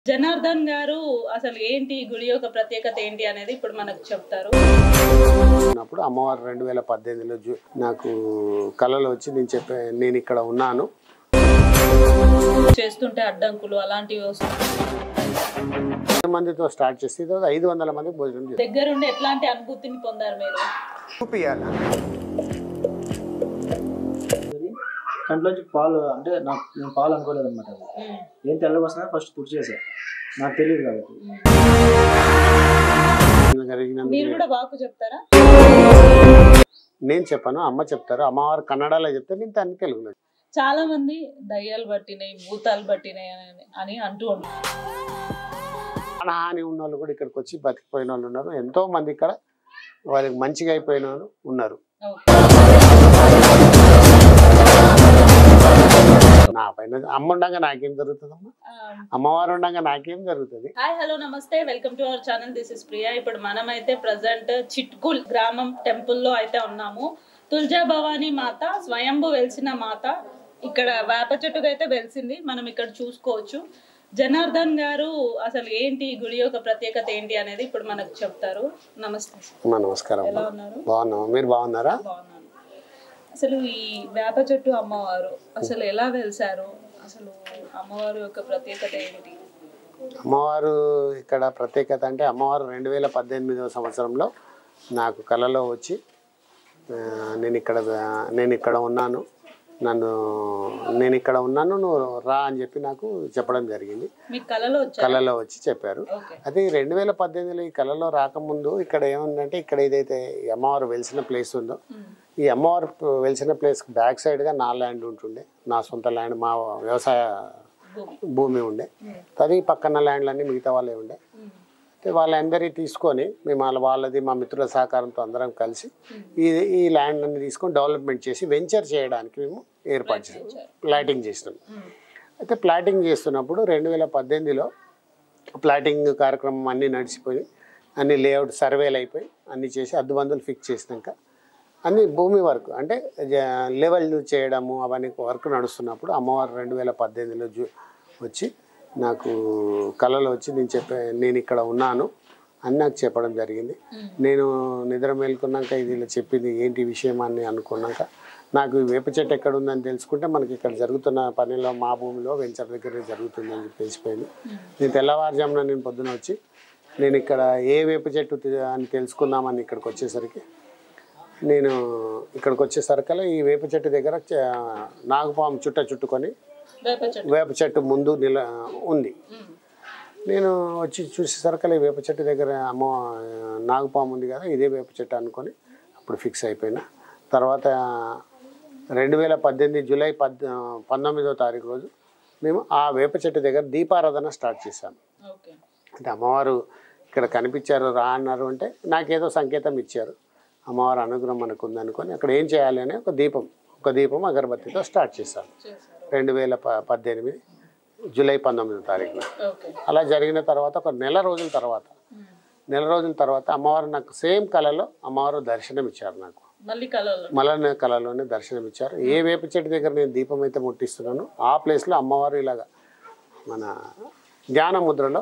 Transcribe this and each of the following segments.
జనార్దన్ గారు అసలు ఏంటి గుడి యొక్క ప్రత్యేకత ఏంటి అనేది ఇప్పుడు మనకు చెప్తారు. అప్పుడు అమ్మవారు 2018లో నాకు కళలో వచ్చి నేను ఇక్కడ ఉన్నాను చేస్తుంటే అడ్డంకులు అలాంటివి మందితో స్టార్ట్ చేసి 500 మంది భోజనం చేశారు. దగ్గరుండి ఎట్లాంటి అనుభూతిని పొందారు మీరు? చూపియాలి కంట్లోంచి పాలు అంటే నేను పాలు అనుకోలేదు అనమాట. ఏం తెల్లగా వస్తున్నా ఫస్ట్ తుడి చేసా, నాకు తెలియదు కాబట్టి. మీరు కూడా వాకు చెప్తారా? నేను చెప్పాను, అమ్మ చెప్తారు. అమ్మవారు కన్నడలో చెప్తే నేను దాన్ని తెలుగులో. చాలా మంది దయ్యాలు పట్టినాయి, భూతాలు పట్టినాయి అని అంటూ ఉంటారు. ప్రాణహాని ఉన్న వాళ్ళు కూడా ఇక్కడికి వచ్చి బతికిపోయిన వాళ్ళు ఉన్నారు. ఎంతో మంది ఇక్కడ వాళ్ళకి మంచిగా అయిపోయిన వాళ్ళు ఉన్నారు. నా పైన అమ్మ ఉండగా నాకేం జరుగుతుందమ్మా, అమ్మవారు ఉండగా నాకేం జరుగుతుంది? హాయ్, హలో, నమస్తే, welcome to our channel. This is Priya. ఇప్పుడు మనం అయితే ప్రజెంట్ చిట్కుల్ గ్రామం టెంపుల్లో అయితే ఉన్నాము. తుల్జా భవానీ మాత స్వయంభు వెలిసిన మాత ఇక్కడ వేప చెట్టుగా అయితే వెలిసింది, మనం ఇక్కడ చూసుకోవచ్చు. జనార్దన్ గారు అసలు ఏంటి గుడి యొక్క ప్రత్యేకత ఏంటి అనేది ఇప్పుడు మనకు చెప్తారు. నమస్తే. నమస్కారం. ఎలా ఉన్నారు? బాగున్నాం, మీరు బాగున్నారా? బాగున్నాను. అసలు ఈ వేప చెట్టు అమ్మవారు అసలు ఎలా వెలిసారు, అసలు అమ్మవారు యొక్క ప్రత్యేకత ఏంటి? అమ్మవారు ఇక్కడ ప్రత్యేకత అంటే అమ్మవారు 2018వ సంవత్సరంలో నాకు కళలో వచ్చి నేను ఇక్కడ ఉన్నాను, నువ్వు రా అని చెప్పి నాకు చెప్పడం జరిగింది. కళలో వచ్చి చెప్పారు. అది 2018లో ఈ కళలో రాకముందు ఇక్కడ ఏముందంటే, ఇక్కడ ఏదైతే అమ్మవారు వెలిసిన ప్లేస్ ఉందో, ఈ అమ్మవారు వెలిసిన ప్లేస్ బ్యాక్ సైడ్గా నా ల్యాండ్ ఉంటుండే, నా సొంత ల్యాండ్, మా వ్యవసాయ భూమి ఉండే. అది పక్కన ల్యాండ్లన్నీ మిగతా వాళ్ళే ఉండే. వాళ్ళందరి తీసుకొని మేము వాళ్ళది మా మిత్రుల సహకారంతో అందరం కలిసి ఈ ల్యాండ్ అన్ని తీసుకొని డెవలప్మెంట్ చేసి వెంచర్ చేయడానికి మేము ఏర్పాటు చేసాం, ప్లాటింగ్ చేసినాం. అయితే ప్లాటింగ్ చేస్తున్నప్పుడు 2018లో ప్లాటింగ్ కార్యక్రమం అన్నీ నడిచిపోయి అన్ని లేఅవుట్ సర్వేలు అయిపోయి అన్నీ చేసి అద్దుబందులు ఫిక్స్ చేసినాక అన్ని భూమి వర్క్ అంటే లెవెల్ చేయడము అవన్నీ వర్క్ నడుస్తున్నప్పుడు అమ్మవారు 2018లో వచ్చి నాకు కళలో వచ్చి నేను ఇక్కడ ఉన్నాను అని నాకు చెప్పడం జరిగింది. నేను నిద్ర మేల్కొన్నాక ఇది ఇలా చెప్పింది ఏంటి విషయం అని అనుకున్నాక నాకు వేప చెట్టు ఎక్కడ ఉందని తెలుసుకుంటే మనకి ఇక్కడ జరుగుతున్న పనిలో మా భూమిలో వెంచర్ దగ్గర జరుగుతుందని తెలిసిపోయింది. నేను తెల్లవారుజామున పొద్దున వచ్చి నేను ఇక్కడ ఏ వేప చెట్టు అని తెలుసుకుందామని ఇక్కడికి వచ్చేసరికి ఈ వేప చెట్టు దగ్గర నాగుపాము చుట్టుకొని వేప చెట్టు ముందు ఉంది. నేను వచ్చి చూసేసరికి వేప చెట్టు దగ్గర నాగుపాము ఉంది కదా, ఇదే వేప చెట్టు అనుకొని అప్పుడు ఫిక్స్ అయిపోయినా. తర్వాత 2018 జూలై 19వ తారీఖు రోజు మేము ఆ వేప చెట్టు దగ్గర దీపారాధన స్టార్ట్ చేశాము. అంటే అమ్మవారు ఇక్కడ కనిపించారు, రా అన్నారు అంటే నాకేదో సంకేతం ఇచ్చారు, అమ్మవారు అనుగ్రహం మనకు ఉందనుకొని అక్కడ ఏం చేయాలి అని ఒక దీపం అగరబత్తితో స్టార్ట్ చేశాను 2018 జూలై 19వ తారీఖున. అలా జరిగిన తర్వాత ఒక నెల రోజుల తర్వాత అమ్మవారు నాకు సేమ్ కళలో అమ్మవారు దర్శనం ఇచ్చారు. నాకు మళ్ళీ కళలోనే దర్శనం ఇచ్చారు. ఏ వేప చెట్టు దగ్గర నేను దీపం అయితే ముట్టిస్తున్నానో ఆ ప్లేస్లో అమ్మవారు ఇలాగా మన ధ్యాన ముద్రలో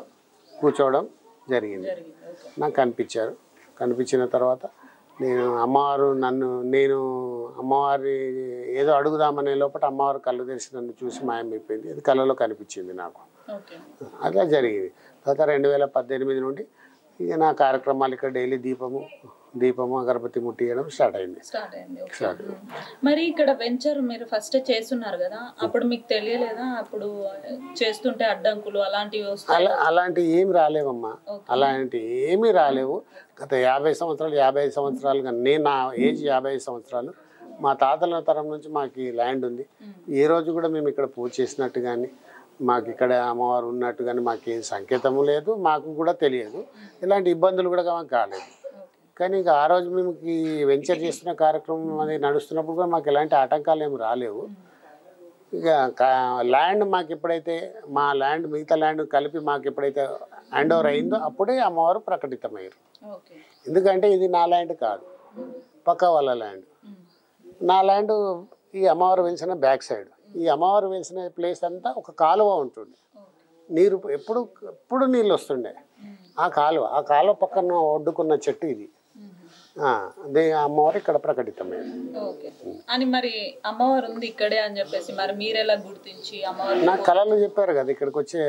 కూర్చోవడం జరిగింది. నాకు కనిపించిన తర్వాత అమ్మవారి ఏదో అడుగుదామనే లోపల అమ్మవారు కళ్ళు తెరిచి నన్ను చూసి మాయమైపోయింది. అది కళలో కనిపించింది నాకు. అట్లా జరిగింది. తర్వాత 2018 నుండి ఇక నా కార్యక్రమాలు ఇక్కడ డైలీ దీపము అగరబత్తి ముట్టియడం స్టార్ట్ అయింది. మరి ఇక్కడ వెంచర్ మీరు ఫస్ట్ చేస్తున్నారు కదా, అప్పుడు మీకు తెలియలేదా అప్పుడు చేస్తుంటే అడ్డంకులు అలాంటివి ఏమి రాలేవమ్మా, అలాంటివి ఏమీ రాలేవు. గత 55 సంవత్సరాలుగా నా ఏజ్ 55 సంవత్సరాలు, మా తాతల తరం నుంచి మాకు ఈ ల్యాండ్ ఉంది. ఏ రోజు కూడా మేము ఇక్కడ పూజ చేసినట్టు కానీ మాకు ఇక్కడ అమ్మవారు ఉన్నట్టు కానీ మాకు ఏ సంకేతము లేదు, మాకు కూడా తెలియదు. ఇలాంటి ఇబ్బందులు కూడా మాకు కాలేదు. కానీ ఇంకా ఆ రోజు మేము ఈ వెంచర్ చేస్తున్న కార్యక్రమం అది నడుస్తున్నప్పుడు కూడా మాకు ఎలాంటి ఆటంకాలు ఏమి రాలేవు. ఇక ల్యాండ్ మాకు ఎప్పుడైతే మా ల్యాండ్ మిగతా ల్యాండ్ కలిపి మాకు ఎప్పుడైతే హ్యాండ్ ఓవర్ అయిందో అప్పుడే అమ్మవారు ప్రకటితమయ్యారు. ఎందుకంటే ఇది నా ల్యాండ్ కాదు, పక్క వాళ్ళ ల్యాండ్. నా ల్యాండ్ ఈ అమ్మవారు వెలిసిన బ్యాక్ సైడ్. ఈ అమ్మవారు వెలిసిన ప్లేస్ అంతా ఒక కాలువ ఉంటుంది. నీరు ఎప్పుడు నీళ్ళు వస్తుండే. ఆ కాలువ పక్కన ఒడ్డుకున్న చెట్టు ఇది. అదే అమ్మవారు ఇక్కడ ప్రకటితమైంది. అని మరి అమ్మవారు ఉంది ఇక్కడే అని చెప్పేసి మరి మీరెలా గుర్తించి అమ్మవారు? నాకు కళలు చెప్పారు కదా, ఇక్కడికి వచ్చే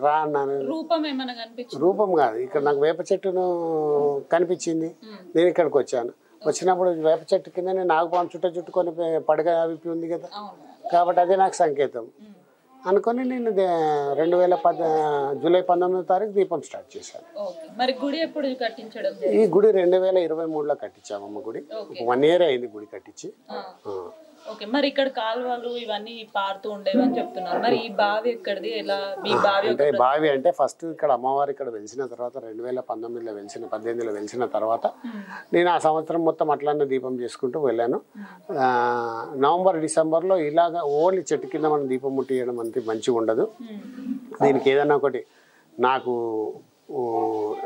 రా అన్నాను. రూపం ఏమైనా కనిపించింది? రూపం కాదు, ఇక్కడ నాకు వేప చెట్టును కనిపించింది. నేను ఇక్కడికి వచ్చాను. వచ్చినప్పుడు వేప చెట్టు కింద నేను నాగపాము చుట్టుకొని పడగ విప్పి ఉంది కదా, కాబట్టి అదే నాకు సంకేతం అనుకొని నేను 2010 జూలై 19వ తారీఖు దీపం స్టార్ట్ చేశాను. మరి గుడి ఎప్పుడు కట్టించడం? ఈ గుడి 2023లో కట్టించామమ్మ. గుడి 1 year అయింది గుడి కట్టించి. ఓకే, మరి ఇక్కడ కాలువలు ఇవన్నీ పారుతూ ఉండేవి అని చెప్తున్నారు. మరి ఈ బావి ఎక్కడిది? ఎలా మీ బావి? అంటే బావి అంటే ఫస్ట్ ఇక్కడ అమ్మవారు ఇక్కడ వెలిసిన తర్వాత 2019లో 18లో వెలిసిన తర్వాత నేను ఆ సంవత్సరం మొత్తం అట్లానే దీపం చేసుకుంటూ వెళ్ళాను. నవంబర్ డిసెంబర్లో ఇలాగా ఓన్లీ చెట్టు కింద మనం దీపం ముట్టియడం అంతే మంచిగా ఉండదు. దీనికి ఏదైనా ఒకటి నాకు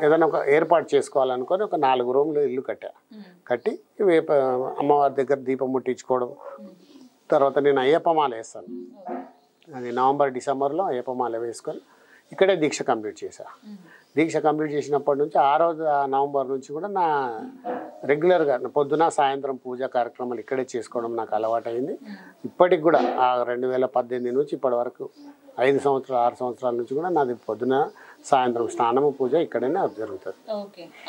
ఏదైనా ఒక ఏర్పాటు చేసుకోవాలనుకొని ఒక 4 రూమ్లు ఇల్లు కట్టి అమ్మవారి దగ్గర దీపం ముట్టించుకోవడం. తర్వాత నేను అయ్యప్ప మాల వేస్తాను. అది నవంబర్ డిసెంబర్లో అయ్యప్ప మాల వేసుకొని ఇక్కడే దీక్ష కంప్లీట్ చేశాను. దీక్ష కంప్లీట్ చేసినప్పటి నుంచి ఆ రోజు నవంబర్ నుంచి కూడా నా రెగ్యులర్గా పొద్దున సాయంత్రం పూజా కార్యక్రమాలు ఇక్కడే చేసుకోవడం నాకు అలవాటైంది. ఇప్పటికి కూడా ఆ 2018 నుంచి ఇప్పటి వరకు 5 సంవత్సరాలు 6 సంవత్సరాల నుంచి కూడా నాది పొద్దున సాయంత్రం స్నానము పూజ ఇక్కడనే జరుగుతుంది.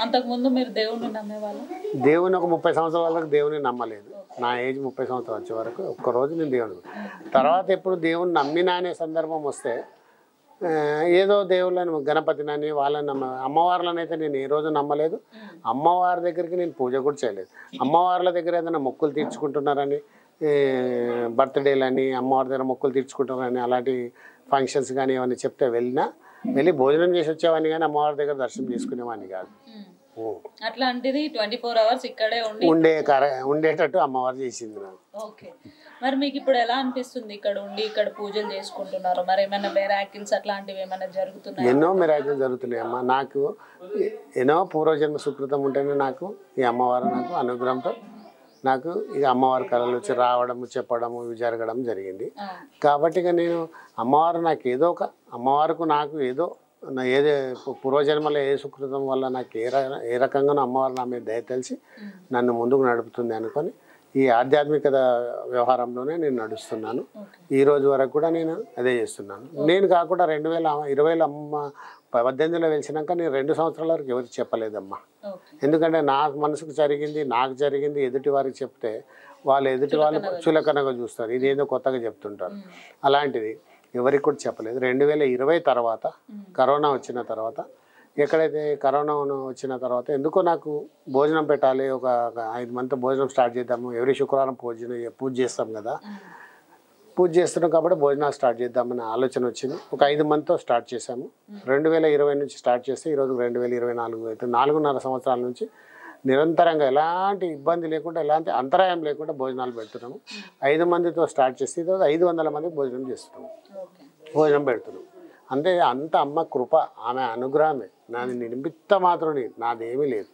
అంతకుముందు మీరు దేవుని నమ్మేవాళ్ళు? దేవుని ఒక 30 సంవత్సరాల వరకు దేవుని నమ్మలేదు. నా ఏజ్ 30 సంవత్సరాలు వచ్చే వరకు ఒక్కరోజు నేను దేవుని తర్వాత ఎప్పుడు దేవుని నమ్మినా అనే సందర్భం వస్తే ఏదో దేవుళ్ళని గణపతినని వాళ్ళని అమ్మవార్లను అయితే నేను ఏ రోజు నమ్మలేదు. అమ్మవారి దగ్గరికి నేను పూజ కూడా చేయలేదు. అమ్మవార్ల దగ్గర ఏదైనా మొక్కులు తీర్చుకుంటున్నారని, బర్త్డేలని అమ్మవారి దగ్గర మొక్కులు తీర్చుకుంటున్నారని అలాంటి ఫంక్షన్స్ కానీ ఏమైనా చెప్తే వెళ్ళి భోజనం చేసి వచ్చేవాడిని కానీ అమ్మవారి దగ్గర దర్శనం చేసుకునేవాడిని కాదు. అట్లాంటిది 24 hours ఇక్కడే ఉండేటట్టు అమ్మవారు చేసింది నాకు. ఓకే, మరి మీకు ఇప్పుడు ఎలా అనిపిస్తుంది ఇక్కడ ఉండి ఇక్కడ పూజలు చేసుకుంటున్నారు? మరి ఏమైనా మిరాకిల్స్ అట్లాంటివి ఏమైనా జరుగుతున్నాయి? ఎన్నో మిరాకిల్స్ జరుగుతున్నాయి అమ్మ. నాకు ఎన్నో పూర్వజన్మ సుకృతం ఉంటేనే నాకు ఈ అమ్మవారు నాకు అనుగ్రహంతో నాకు ఇక అమ్మవారి కళలు వచ్చి రావడము చెప్పడము ఇవి జరగడం జరిగింది. కాబట్టి ఇక నేను అమ్మవారు నాకు అమ్మవారికి నాకు ఏదో పూర్వజన్మలో ఏ సుకృతం వల్ల నాకు ఏ రకంగానో అమ్మవారు నా మీద దయ తెలిసి నన్ను ముందుకు నడుపుతుంది అనుకొని ఈ ఆధ్యాత్మికత వ్యవహారంలోనే నేను నడుస్తున్నాను. ఈ రోజు వరకు కూడా నేను అదే చేస్తున్నాను. నేను కాకుండా 2020లో 18లో వెలిసినాక నేను 2 సంవత్సరాల వరకు ఎవరికి చెప్పలేదమ్మా. ఎందుకంటే నా మనసుకు జరిగింది నాకు జరిగింది ఎదుటి వారికి చెప్తే ఎదుటి వాళ్ళు చులకనగా చూస్తారు, ఇదేదో కొత్తగా చెప్తుంటారు. అలాంటిది ఎవరికి కూడా చెప్పలేదు. 2020 తర్వాత కరోనా వచ్చిన తర్వాత ఎక్కడైతే కరోనా వచ్చిన తర్వాత ఎందుకో నాకు భోజనం పెట్టాలి, ఒక 5 మందితో భోజనం స్టార్ట్ చేద్దాము. ఎవరి శుక్రవారం పూజ చేస్తాం కదా, పూజ చేస్తున్నాం కాబట్టి భోజనాలు స్టార్ట్ చేద్దామని ఆలోచన వచ్చింది. ఒక 5 మందితో స్టార్ట్ చేశాము. 2020 నుంచి స్టార్ట్ చేస్తే ఈరోజు 2024 అయితే 4.5 సంవత్సరాల నుంచి నిరంతరంగా ఎలాంటి ఇబ్బంది లేకుండా ఎలాంటి అంతరాయం లేకుండా భోజనాలు పెడుతున్నాము. 5 మందితో స్టార్ట్ చేస్తే ఈరోజు 500 మందికి భోజనం పెడుతున్నాం. అంతే, అంత అమ్మ కృప, ఆమె అనుగ్రహమే. నాది నిమిత్త మాత్రం, నాదేమీ లేదు.